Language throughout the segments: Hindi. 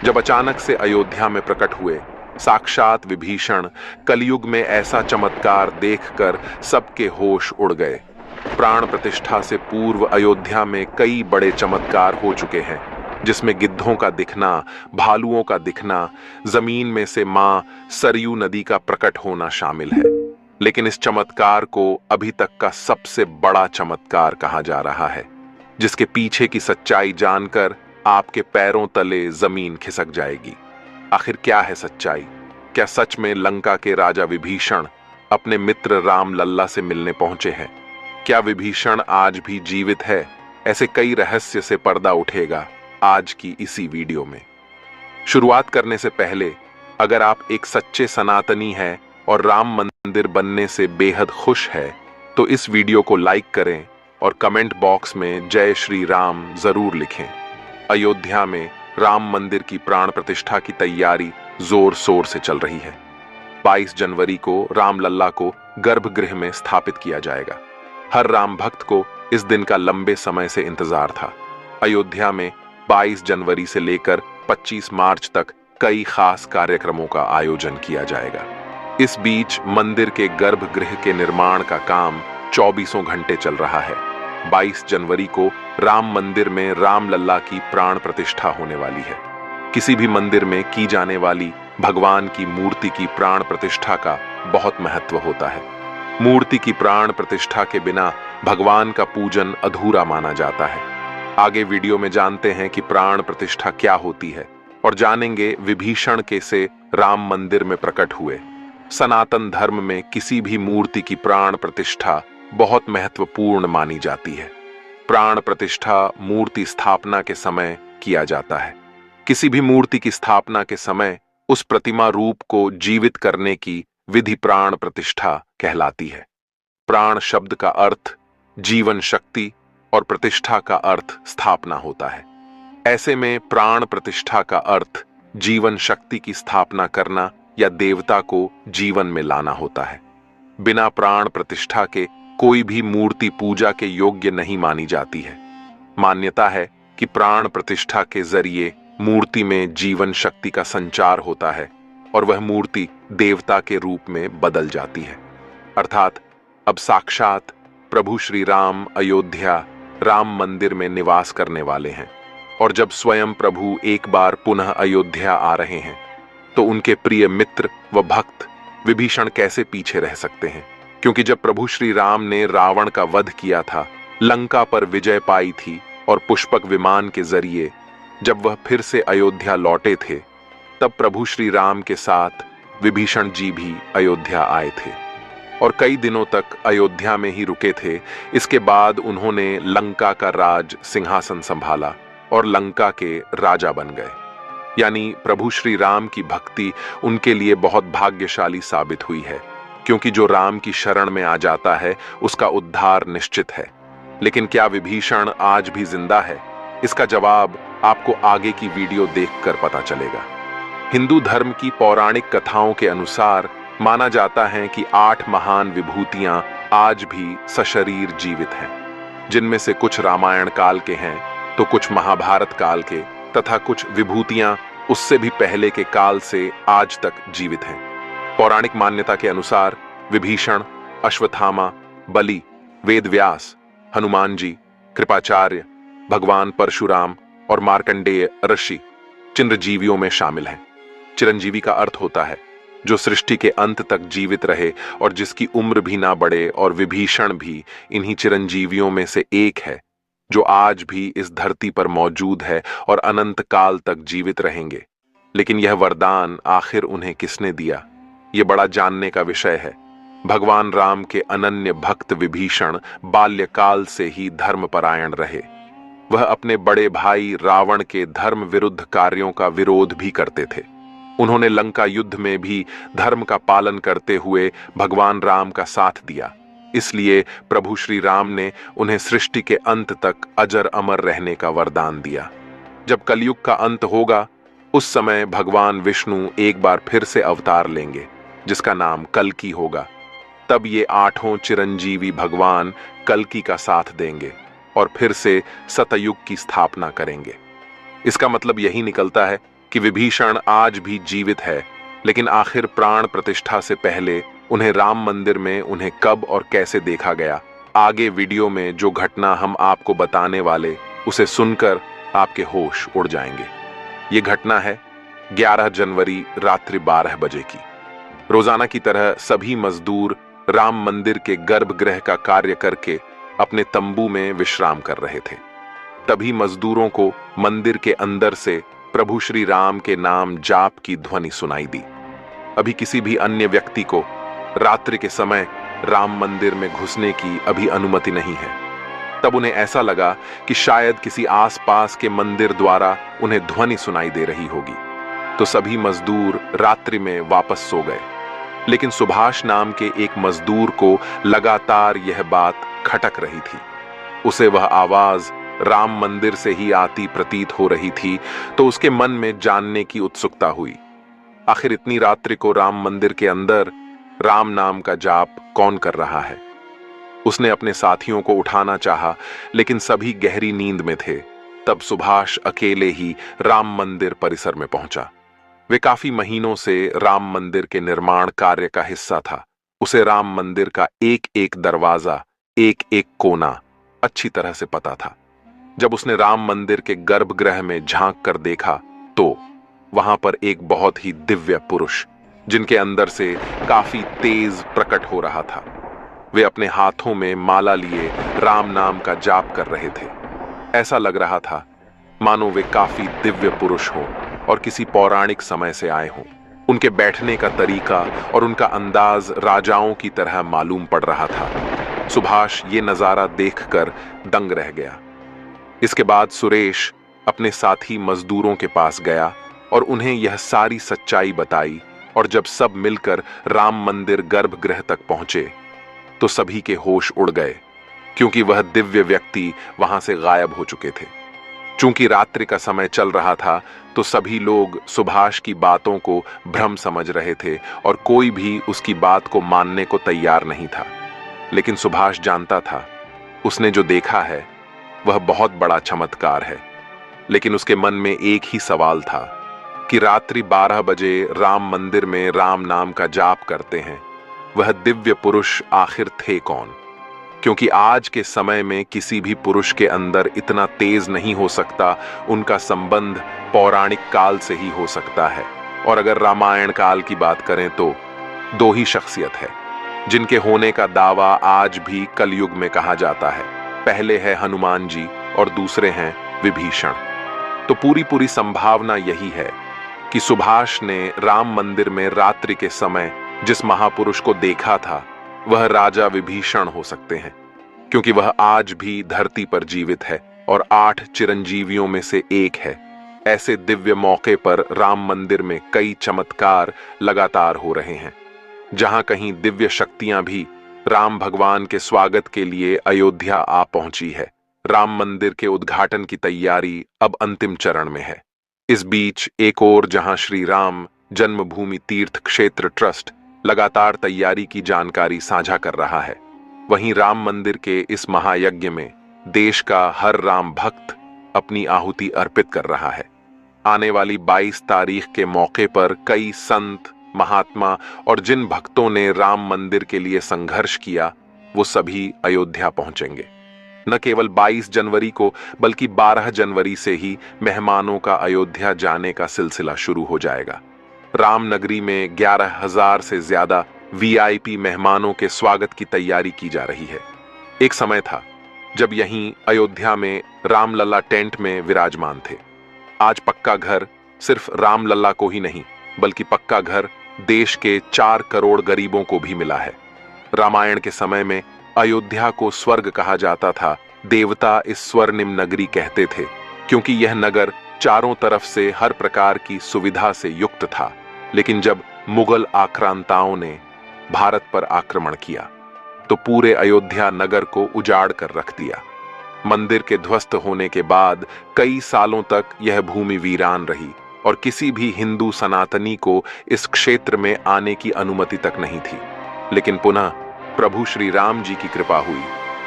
जब अचानक से अयोध्या में प्रकट हुए साक्षात विभीषण, कलयुग में ऐसा चमत्कार देखकर सबके होश उड़ गए। प्राण प्रतिष्ठा से पूर्व अयोध्या में कई बड़े चमत्कार हो चुके हैं, जिसमें गिद्धों का दिखना, भालुओं का दिखना, जमीन में से मां सरयू नदी का प्रकट होना शामिल है। लेकिन इस चमत्कार को अभी तक का सबसे बड़ा चमत्कार कहा जा रहा है, जिसके पीछे की सच्चाई जानकर आपके पैरों तले जमीन खिसक जाएगी। आखिर क्या है सच्चाई? क्या सच में लंका के राजा विभीषण अपने मित्र राम लल्ला से मिलने पहुंचे हैं? क्या विभीषण आज भी जीवित है? ऐसे कई रहस्य से पर्दा उठेगा आज की इसी वीडियो में। शुरुआत करने से पहले अगर आप एक सच्चे सनातनी हैं और राम मंदिर बनने से बेहद खुश है तो इस वीडियो को लाइक करें और कमेंट बॉक्स में जय श्री राम जरूर लिखें। अयोध्या में राम मंदिर की प्राण प्रतिष्ठा की तैयारी जोर शोर से चल रही है। 22 जनवरी को राम लल्ला को गर्भगृह में स्थापित किया जाएगा। हर राम भक्त को इस दिन का लंबे समय से इंतजार था। अयोध्या में 22 जनवरी से लेकर 25 मार्च तक कई खास कार्यक्रमों का आयोजन किया जाएगा। इस बीच मंदिर के गर्भगृह के निर्माण का काम 24 घंटे चल रहा है। 22 जनवरी को राम मंदिर में राम लल्ला की प्राण प्रतिष्ठा होने वाली है। किसी भी मंदिर में की जाने वाली भगवान की मूर्ति की प्राण प्रतिष्ठा का बहुत महत्व होता है। मूर्ति की प्राण प्रतिष्ठा के बिना भगवान का पूजन अधूरा माना जाता है। आगे वीडियो में जानते हैं कि प्राण प्रतिष्ठा क्या होती है और जानेंगे विभीषण कैसे राम मंदिर में प्रकट हुए। सनातन धर्म में किसी भी मूर्ति की प्राण प्रतिष्ठा बहुत महत्वपूर्ण मानी जाती है। प्राण प्रतिष्ठा मूर्ति स्थापना के समय किया जाता है। किसी भी मूर्ति की स्थापना के समय उस प्रतिमा रूप को जीवित करने की विधि प्राण प्रतिष्ठा कहलाती है। प्राण शब्द का अर्थ जीवन शक्ति और प्रतिष्ठा का अर्थ स्थापना होता है। ऐसे में प्राण प्रतिष्ठा का अर्थ जीवन शक्ति की स्थापना करना या देवता को जीवन में लाना होता है। बिना प्राण प्रतिष्ठा के कोई भी मूर्ति पूजा के योग्य नहीं मानी जाती है। मान्यता है कि प्राण प्रतिष्ठा के जरिए मूर्ति में जीवन शक्ति का संचार होता है और वह मूर्ति देवता के रूप में बदल जाती है। अर्थात अब साक्षात प्रभु श्री राम अयोध्या राम मंदिर में निवास करने वाले हैं और जब स्वयं प्रभु एक बार पुनः अयोध्या आ रहे हैं तो उनके प्रिय मित्र व भक्त विभीषण कैसे पीछे रह सकते हैं? क्योंकि जब प्रभु श्री राम ने रावण का वध किया था, लंका पर विजय पाई थी और पुष्पक विमान के जरिए जब वह फिर से अयोध्या लौटे थे, तब प्रभु श्री राम के साथ विभीषण जी भी अयोध्या आए थे और कई दिनों तक अयोध्या में ही रुके थे। इसके बाद उन्होंने लंका का राज सिंहासन संभाला और लंका के राजा बन गए। यानी प्रभु श्री राम की भक्ति उनके लिए बहुत भाग्यशाली साबित हुई है, क्योंकि जो राम की शरण में आ जाता है उसका उद्धार निश्चित है। लेकिन क्या विभीषण आज भी जिंदा है? इसका जवाब आपको आगे की वीडियो देखकर पता चलेगा। हिंदू धर्म की पौराणिक कथाओं के अनुसार माना जाता है कि 8 महान विभूतियां आज भी सशरीर जीवित हैं, जिनमें से कुछ रामायण काल के हैं तो कुछ महाभारत काल के, तथा कुछ विभूतियां उससे भी पहले के काल से आज तक जीवित हैं। पौराणिक मान्यता के अनुसार विभीषण, अश्वत्थामा, बलि, वेदव्यास, हनुमान जी, कृपाचार्य, भगवान परशुराम और मार्कंडेय ऋषि चिरंजीवियों में शामिल हैं। चिरंजीवी का अर्थ होता है जो सृष्टि के अंत तक जीवित रहे और जिसकी उम्र भी ना बढ़े, और विभीषण भी इन्हीं चिरंजीवियों में से एक है जो आज भी इस धरती पर मौजूद है और अनंत काल तक जीवित रहेंगे। लेकिन यह वरदान आखिर उन्हें किसने दिया, ये बड़ा जानने का विषय है। भगवान राम के अनन्य भक्त विभीषण बाल्यकाल से ही धर्मपरायण रहे। वह अपने बड़े भाई रावण के धर्म विरुद्ध कार्यों का विरोध भी करते थे। उन्होंने लंका युद्ध में भी धर्म का पालन करते हुए भगवान राम का साथ दिया। इसलिए प्रभु श्री राम ने उन्हें सृष्टि के अंत तक अजर अमर रहने का वरदान दिया। जब कलयुग का अंत होगा उस समय भगवान विष्णु एक बार फिर से अवतार लेंगे, जिसका नाम कल्कि होगा। तब ये 8 चिरंजीवी भगवान कल्कि का साथ देंगे और फिर से सतयुग की स्थापना करेंगे। इसका मतलब यही निकलता है कि विभीषण आज भी जीवित है, लेकिन आखिर प्राण प्रतिष्ठा से पहले उन्हें राम मंदिर में उन्हें कब और कैसे देखा गया, आगे वीडियो में जो घटना हम आपको बताने वाले, उसे सुनकर आपके होश उड़ जाएंगे। ये घटना है 11 जनवरी रात्रि 12 बजे की। रोजाना की तरह सभी मजदूर राम मंदिर के गर्भगृह का कार्य करके अपने तंबू में विश्राम कर रहे थे। तभी मजदूरों को मंदिर के अंदर से प्रभु श्री राम के नाम जाप की ध्वनि सुनाई दी। अभी किसी भी अन्य व्यक्ति को रात्रि के समय राम मंदिर में घुसने की अभी अनुमति नहीं है। तब उन्हें ऐसा लगा कि शायद किसी आसपास के मंदिर द्वारा उन्हें ध्वनि सुनाई दे रही होगी, तो सभी मजदूर रात्रि में वापस सो गए। लेकिन सुभाष नाम के एक मजदूर को लगातार यह बात खटक रही थी। उसे वह आवाज राम मंदिर से ही आती प्रतीत हो रही थी, तो उसके मन में जानने की उत्सुकता हुई। आखिर इतनी रात्रि को राम मंदिर के अंदर राम नाम का जाप कौन कर रहा है? उसने अपने साथियों को उठाना चाहा, लेकिन सभी गहरी नींद में थे। तब सुभाष अकेले ही राम मंदिर परिसर में पहुंचा। वे काफी महीनों से राम मंदिर के निर्माण कार्य का हिस्सा था। उसे राम मंदिर का एक एक दरवाजा, एक एक कोना अच्छी तरह से पता था। जब उसने राम मंदिर के गर्भगृह में झांक कर देखा, तो वहां पर एक बहुत ही दिव्य पुरुष, जिनके अंदर से काफी तेज प्रकट हो रहा था। वे अपने हाथों में माला लिए राम नाम का जाप कर रहे थे। ऐसा लग रहा था मानो वे काफी दिव्य पुरुष हों और किसी पौराणिक समय से आए हों। उनके बैठने का तरीका और उनका अंदाज राजाओं की तरह मालूम पड़ रहा था। सुभाष ये नजारा देखकर दंग रह गया। इसके बाद सुरेश अपने साथी मजदूरों के पास गया और उन्हें यह सारी सच्चाई बताई। और जब सब मिलकर राम मंदिर गर्भगृह तक पहुंचे, तो सभी के होश उड़ गए, क्योंकि वह दिव्य व्यक्ति वहां से गायब हो चुके थे। चूंकि रात्रि का समय चल रहा था, तो सभी लोग सुभाष की बातों को भ्रम समझ रहे थे और कोई भी उसकी बात को मानने को तैयार नहीं था। लेकिन सुभाष जानता था, उसने जो देखा है वह बहुत बड़ा चमत्कार है। लेकिन उसके मन में एक ही सवाल था कि रात्रि 12 बजे राम मंदिर में राम नाम का जाप करते हैं, वह दिव्य पुरुष आखिर थे कौन? क्योंकि आज के समय में किसी भी पुरुष के अंदर इतना तेज नहीं हो सकता, उनका संबंध पौराणिक काल से ही हो सकता है। और अगर रामायण काल की बात करें तो 2 ही शख्सियत है जिनके होने का दावा आज भी कलयुग में कहा जाता है। पहले है हनुमान जी और दूसरे हैं विभीषण। तो पूरी संभावना यही है कि सुभाष ने राम मंदिर में रात्रि के समय जिस महापुरुष को देखा था, वह राजा विभीषण हो सकते हैं, क्योंकि वह आज भी धरती पर जीवित है और 8 चिरंजीवियों में से एक है। ऐसे दिव्य मौके पर राम मंदिर में कई चमत्कार लगातार हो रहे हैं। जहां कहीं दिव्य शक्तियां भी राम भगवान के स्वागत के लिए अयोध्या आ पहुंची है। राम मंदिर के उद्घाटन की तैयारी अब अंतिम चरण में है। इस बीच एक और जहां श्री राम जन्मभूमि तीर्थ क्षेत्र ट्रस्ट लगातार तैयारी की जानकारी साझा कर रहा है, वहीं राम मंदिर के इस महायज्ञ में देश का हर राम भक्त अपनी आहुति अर्पित कर रहा है। आने वाली 22 तारीख के मौके पर कई संत, महात्मा और जिन भक्तों ने राम मंदिर के लिए संघर्ष किया, वो सभी अयोध्या पहुंचेंगे। न केवल 22 जनवरी को, बल्कि 12 जनवरी से ही मेहमानों का अयोध्या जाने का सिलसिला शुरू हो जाएगा। रामनगरी में 11,000 से ज्यादा वीआईपी मेहमानों के स्वागत की तैयारी की जा रही है। एक समय था जब यहीं अयोध्या में रामलला टेंट में विराजमान थे। आज पक्का घर सिर्फ रामलला को ही नहीं, बल्कि पक्का घर देश के 4 करोड़ गरीबों को भी मिला है। रामायण के समय में अयोध्या को स्वर्ग कहा जाता था। देवता इस स्वर्णिम नगरी कहते थे, क्योंकि यह नगर चारों तरफ से हर प्रकार की सुविधा से युक्त था। लेकिन जब मुगल आक्रांताओं ने भारत पर आक्रमण किया, तो पूरे अयोध्या नगर को उजाड़ कर रख दिया। मंदिर के ध्वस्त होने के बाद कई सालों तक यह भूमि वीरान रही और किसी भी हिंदू सनातनी को इस क्षेत्र में आने की अनुमति तक नहीं थी। लेकिन पुनः प्रभु श्री राम जी की कृपा हुई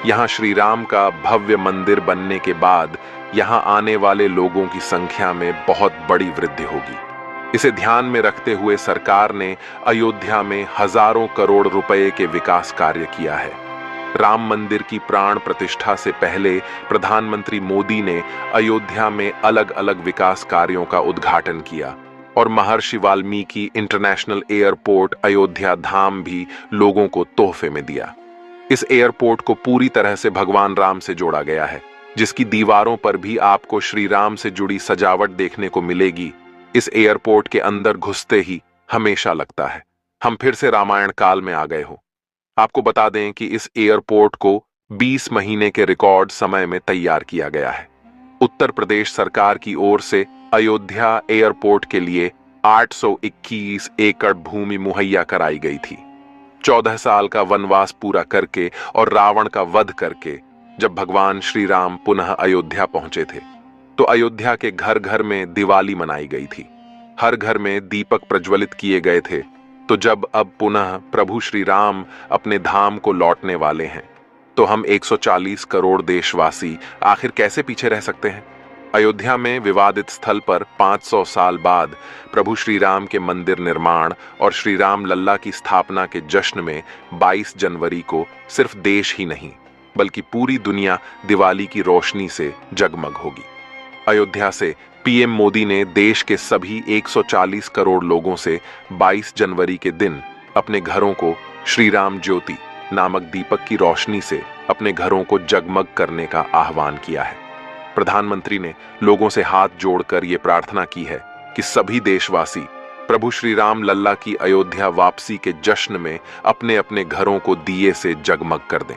यहाँ श्री राम का भव्य मंदिर बनने के बाद यहाँ आने वाले लोगों की संख्या में बहुत बड़ी वृद्धि होगी। इसे ध्यान में रखते हुए सरकार ने अयोध्या में हजारों करोड़ रुपए के विकास कार्य किया है। राम मंदिर की प्राण प्रतिष्ठा से पहले प्रधानमंत्री मोदी ने अयोध्या में अलग अलग विकास कार्यों का उद्घाटन किया और महर्षि वाल्मीकि इंटरनेशनल एयरपोर्ट अयोध्या धाम भी लोगों को तोहफे में दिया। इस एयरपोर्ट को पूरी तरह से भगवान राम से जोड़ा गया है, जिसकी दीवारों पर भी आपको श्री राम से जुड़ी सजावट देखने को मिलेगी। इस एयरपोर्ट के अंदर घुसते ही हमेशा लगता है हम फिर से रामायण काल में आ गए हो। आपको बता दें कि इस एयरपोर्ट को 20 महीने के रिकॉर्ड समय में तैयार किया गया है। उत्तर प्रदेश सरकार की ओर से अयोध्या एयरपोर्ट के लिए 821 एकड़ भूमि मुहैया कराई गई थी। 14 साल का वनवास पूरा करके और रावण का वध करके जब भगवान श्री राम पुनः अयोध्या पहुंचे थे तो अयोध्या के घर घर में दिवाली मनाई गई थी। हर घर में दीपक प्रज्वलित किए गए थे। तो जब अब पुनः प्रभु श्री राम अपने धाम को लौटने वाले हैं तो हम 140 करोड़ देशवासी आखिर कैसे पीछे रह सकते हैं। अयोध्या में विवादित स्थल पर 500 साल बाद प्रभु श्री राम के मंदिर निर्माण और श्री राम लल्ला की स्थापना के जश्न में 22 जनवरी को सिर्फ देश ही नहीं बल्कि पूरी दुनिया दिवाली की रोशनी से जगमग होगी। अयोध्या से पीएम मोदी ने देश के सभी 140 करोड़ लोगों से 22 जनवरी के दिन अपने घरों को श्री राम ज्योति नामक दीपक की रोशनी से अपने घरों को जगमग करने का आह्वान किया है। प्रधानमंत्री ने लोगों से हाथ जोड़कर यह प्रार्थना की है कि सभी देशवासी प्रभु श्री राम लल्ला की अयोध्या वापसी के जश्न में अपने अपने घरों को दिए से जगमग कर दें।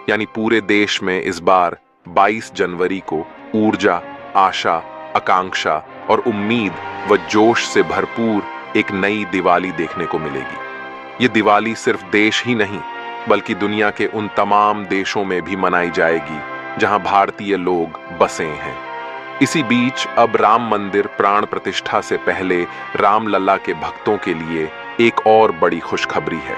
यानी पूरे देश में इस बार 22 जनवरी को ऊर्जा, आशा, आकांक्षा और उम्मीद व जोश से भरपूर एक नई दिवाली देखने को मिलेगी। ये दिवाली सिर्फ देश ही नहीं बल्कि दुनिया के उन तमाम देशों में भी मनाई जाएगी जहां भारतीय लोग बसे हैं। इसी बीच अब राम मंदिर प्राण प्रतिष्ठा से पहले राम लल्ला के भक्तों के लिए एक और बड़ी खुशखबरी है।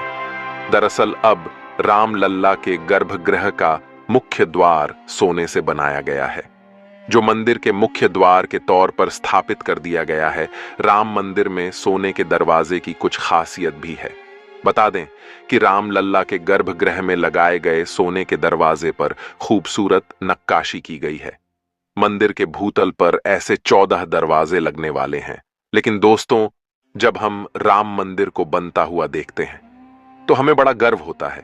दरअसल अब राम लल्ला के गर्भगृह का मुख्य द्वार सोने से बनाया गया है, जो मंदिर के मुख्य द्वार के तौर पर स्थापित कर दिया गया है। राम मंदिर में सोने के दरवाजे की कुछ खासियत भी है। बता दें कि राम लल्ला के गर्भगृह में लगाए गए सोने के दरवाजे पर खूबसूरत नक्काशी की गई है। मंदिर के भूतल पर ऐसे 14 दरवाजे लगने वाले हैं। लेकिन दोस्तों, जब हम राम मंदिर को बनता हुआ देखते हैं तो हमें बड़ा गर्व होता है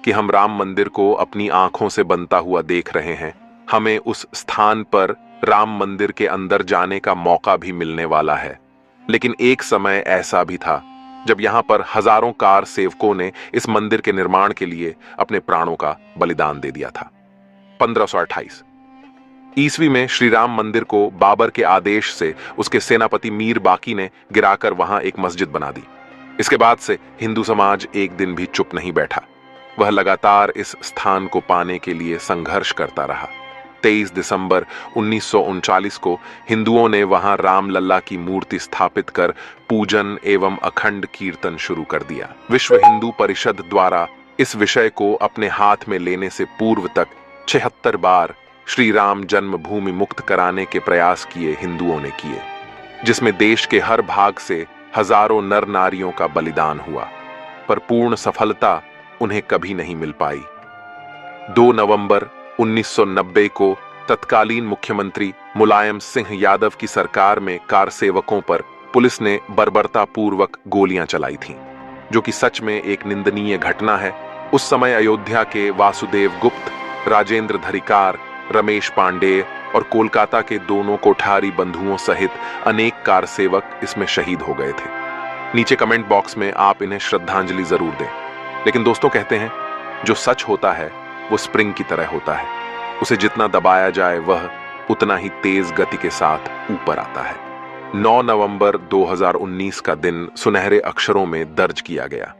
कि हम राम मंदिर को अपनी आंखों से बनता हुआ देख रहे हैं। हमें उस स्थान पर राम मंदिर के अंदर जाने का मौका भी मिलने वाला है। लेकिन एक समय ऐसा भी था जब यहां पर हजारों कार सेवकों ने इस मंदिर के निर्माण के लिए अपने प्राणों का बलिदान दे दिया था। 1528 ईस्वी में श्री राम मंदिर को बाबर के आदेश से उसके सेनापति मीर बाकी ने गिराकर वहां एक मस्जिद बना दी। इसके बाद से हिंदू समाज एक दिन भी चुप नहीं बैठा। वह लगातार इस स्थान को पाने के लिए संघर्ष करता रहा। 23 दिसंबर 1939 को हिंदुओं ने वहां राम लल्ला की मूर्ति स्थापित कर पूजन एवं अखंड कीर्तन शुरू कर दिया। विश्व हिंदू परिषद द्वारा इस विषय को अपने हाथ में लेने से पूर्व तक 76 बार श्री राम जन्मभूमि मुक्त कराने के प्रयास किए हिंदुओं ने किए, जिसमें देश के हर भाग से हजारों नर नारियों का बलिदान हुआ, पर पूर्ण सफलता उन्हें कभी नहीं मिल पाई। 2 नवंबर 1990 को तत्कालीन मुख्यमंत्री मुलायम सिंह यादव की सरकार में कार सेवकों पर पुलिस ने बर्बरतापूर्वक गोलियां चलाई थीं, जो कि सच में एक निंदनीय घटना है। उस समय अयोध्या के वासुदेव गुप्त, राजेंद्र धरिकार, रमेश पांडेय और कोलकाता के दोनों कोठारी बंधुओं सहित अनेक कार सेवक इसमें शहीद हो गए थे। नीचे कमेंट बॉक्स में आप इन्हें श्रद्धांजलि जरूर दें। लेकिन दोस्तों, कहते हैं जो सच होता है वो स्प्रिंग की तरह होता है, उसे जितना दबाया जाए वह उतना ही तेज गति के साथ ऊपर आता है। 9 नवंबर 2019 का दिन सुनहरे अक्षरों में दर्ज किया गया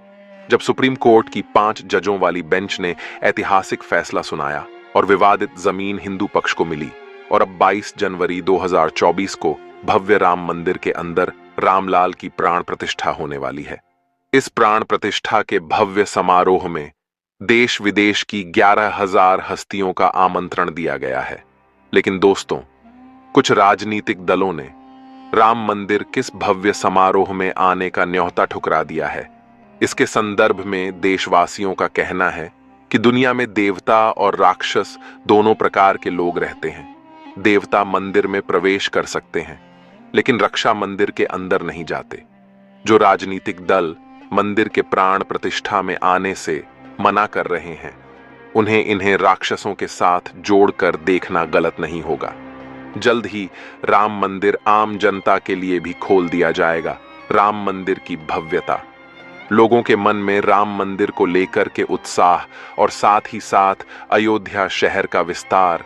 जब सुप्रीम कोर्ट की 5 जजों वाली बेंच ने ऐतिहासिक फैसला सुनाया और विवादित जमीन हिंदू पक्ष को मिली। और अब 22 जनवरी 2024 को भव्य राम मंदिर के अंदर रामलाल की प्राण प्रतिष्ठा होने वाली है। इस प्राण प्रतिष्ठा के भव्य समारोह में देश विदेश की 11,000 हस्तियों का आमंत्रण दिया गया है। लेकिन दोस्तों, कुछ राजनीतिक दलों ने राम मंदिर किस भव्य समारोह में आने का न्योता ठुकरा दिया है। इसके संदर्भ में देशवासियों का कहना है कि दुनिया में देवता और राक्षस दोनों प्रकार के लोग रहते हैं। देवता मंदिर में प्रवेश कर सकते हैं, लेकिन रक्षा मंदिर के अंदर नहीं जाते। जो राजनीतिक दल मंदिर के प्राण प्रतिष्ठा में आने से मना कर रहे हैं, उन्हें इन्हें राक्षसों के साथ जोड़कर देखना गलत नहीं होगा। जल्द ही राम मंदिर आम जनता के लिए भी खोल दिया जाएगा। राम मंदिर की भव्यता, लोगों के मन में राम मंदिर को लेकर के उत्साह और साथ ही साथ अयोध्या शहर का विस्तार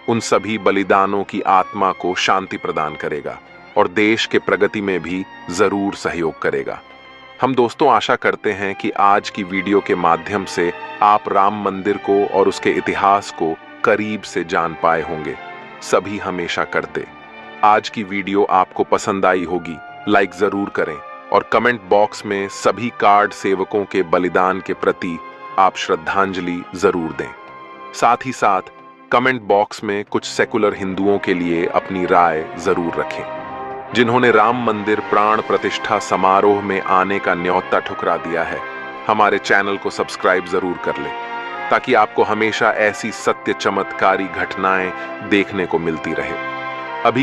उन सभी बलिदानों की आत्मा को शांति प्रदान करेगा और देश के प्रगति में भी जरूर सहयोग करेगा। हम दोस्तों आशा करते हैं कि आज की वीडियो के माध्यम से आप राम मंदिर को और उसके इतिहास को करीब से जान पाए होंगे। सभी हमेशा करते। आज की वीडियो आपको पसंद आई होगी, लाइक जरूर करें और कमेंट बॉक्स में सभी कार्ड सेवकों के बलिदान के प्रति आप श्रद्धांजलि जरूर दें। साथ ही साथ कमेंट बॉक्स में कुछ सेकुलर हिंदुओं के लिए अपनी राय जरूर रखें, जिन्होंने राम मंदिर प्राण प्रतिष्ठा समारोह में आने का न्योता ठुकरा दिया है। हमारे चैनल को सब्सक्राइब जरूर कर लें, ताकि आपको हमेशा ऐसी सत्य चमत्कारी घटनाएं देखने को मिलती रहे। अभी